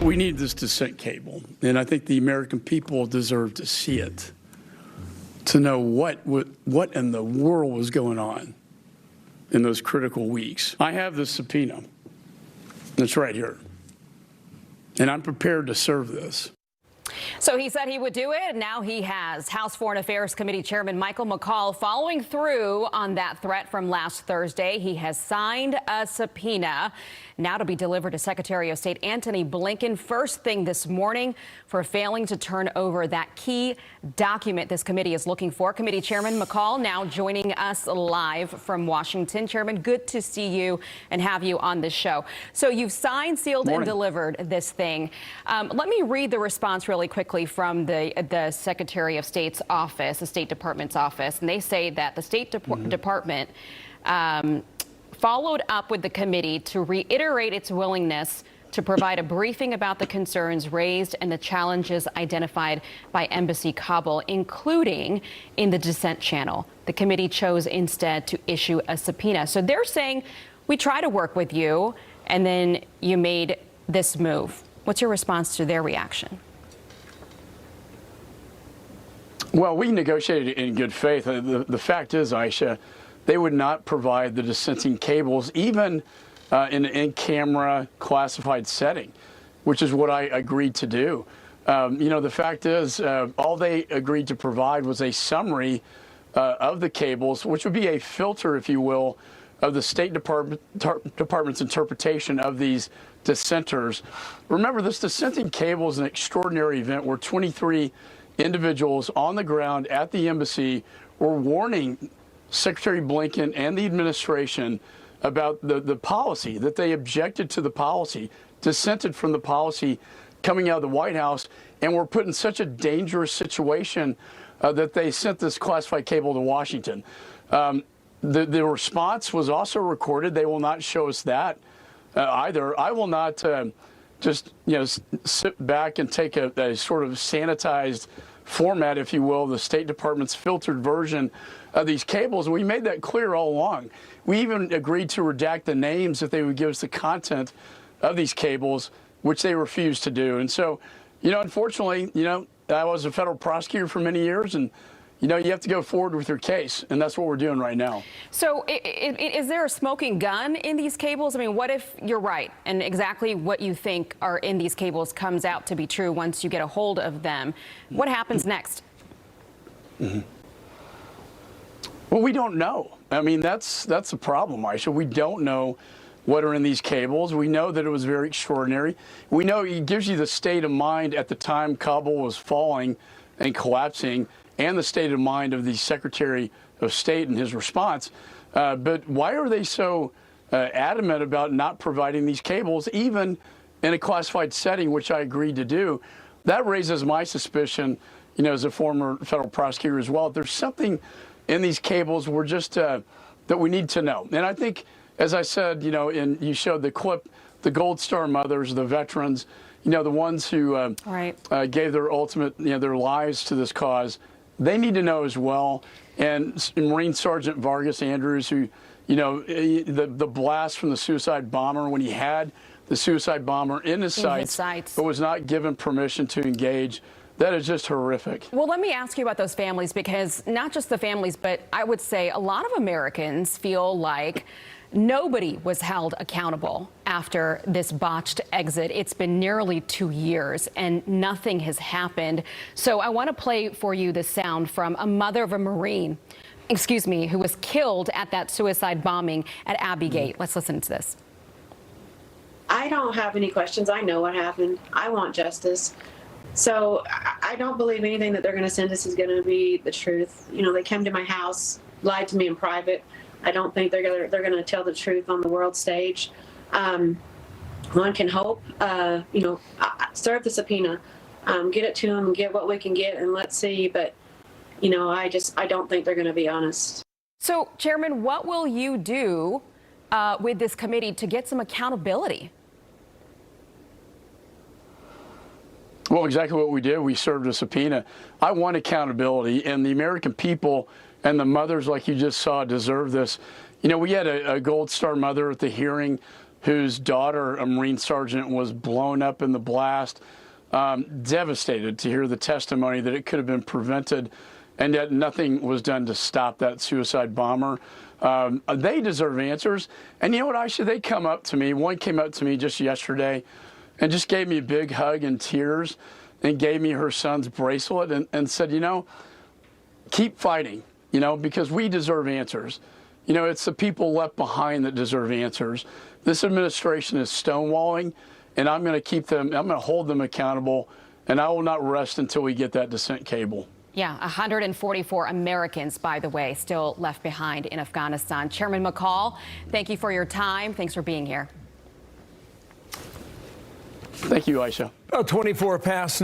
We need this dissent cable, and I think the American people deserve to see it, to know what in the world was going on in those critical weeks. I have the subpoena. It's right here, and I'm prepared to serve this. So he said he would do it, and now he has. House Foreign Affairs Committee Chairman Michael McCaul following through on that threat from last Thursday. He has signed a subpoena now to be delivered to Secretary of State Antony Blinken first thing this morning for failing to turn over that key document this committee is looking for. Committee Chairman McCaul now joining us live from Washington. Chairman, good to see you and have you on this show. So you've signed, sealed, and delivered this thing. Let me read the response really quickly from the Secretary of State's office, the State Department's office, and they say that the State Department followed up with the committee to reiterate its willingness to provide a briefing about the concerns raised and the challenges identified by Embassy Kabul, including in the dissent channel. The committee chose instead to issue a subpoena. So they're saying, we try to work with you, and then you made this move. What's your response to their reaction? Well, we negotiated in good faith. The fact is, Aisha, they would not provide the dissenting cables, even in an in-camera classified setting, which is what I agreed to do. You know, the fact is, all they agreed to provide was a summary of the cables, which would be a filter, if you will, of the State Department's interpretation of these dissenters. Remember, this dissenting cable is an extraordinary event where 23 individuals on the ground at the embassy were warning Secretary Blinken and the administration about the policy, that they objected to the policy, dissented from the policy coming out of the White House, and were put in such a dangerous situation that they sent this classified cable to Washington. The response was also recorded. They will not show us that either. I will not just sit back and take a sort of sanitized format, if you will, the State Department's filtered version of these cables. We made that clear all along. We even agreed to redact the names if they would give us the content of these cables, which they refused to do. And so, unfortunately, I was a federal prosecutor for many years, and you have to go forward with your case, and that's what we're doing right now. So is there a smoking gun in these cables? I mean, what if you're right and exactly what you think are in these cables comes out to be true once you get a hold of them? What happens next? Mm-hmm. Well, we don't know. I mean, that's the problem, Aisha. We don't know what are in these cables. We know that it was very extraordinary. We know it gives you the state of mind at the time Kabul was falling and collapsing, and the state of mind of the Secretary of State and his response. But why are they so adamant about not providing these cables, even in a classified setting, which I agreed to do? That raises my suspicion, as a former federal prosecutor as well. There's something in these cables we're just that we need to know. And I think, as I said, and you showed the clip, the Gold Star mothers, the veterans, the ones who gave their ultimate, their lives to this cause. They need to know as well. And Marine Sergeant Vargas Andrews, who, the blast from the suicide bomber, when he had the suicide bomber in his sights, but was not given permission to engage. That is just horrific. Well, let me ask you about those families, because not just the families, but I would say a lot of Americans feel like nobody was held accountable after this botched exit. It's been nearly 2 years and nothing has happened. So I want to play for you the sound from a mother of a Marine, who was killed at that suicide bombing at Abbey Gate. Let's listen to this. I don't have any questions. I know what happened. I want justice. So I don't believe anything that they're going to send us is going to be the truth. They came to my house, lied to me in private. I don't think they're going to tell the truth on the world stage. One can hope, serve the subpoena, get it to them, get what we can get, and let's see. But, I don't think they're going to be honest. So, Chairman, what will you do with this committee to get some accountability? Well, exactly what we did. We served a subpoena. I want accountability, and the American people and the mothers, like you just saw, deserve this. We had a Gold Star mother at the hearing whose daughter, a Marine sergeant, was blown up in the blast. Devastated to hear the testimony that it could have been prevented, and yet nothing was done to stop that suicide bomber. They deserve answers. And you know what, Aisha? They come up to me. One came up to me just yesterday and just gave me a big hug and tears and gave me her son's bracelet and said, you know, keep fighting, you know, because we deserve answers. You know, it's the people left behind that deserve answers. This administration is stonewalling, and I'm going to keep them, I'm going to hold them accountable, and I will not rest until we get that descent cable. Yeah, 144 Americans, by the way, still left behind in Afghanistan. Chairman McCaul, thank you for your time. Thanks for being here. Thank you, Aisha. 24 past.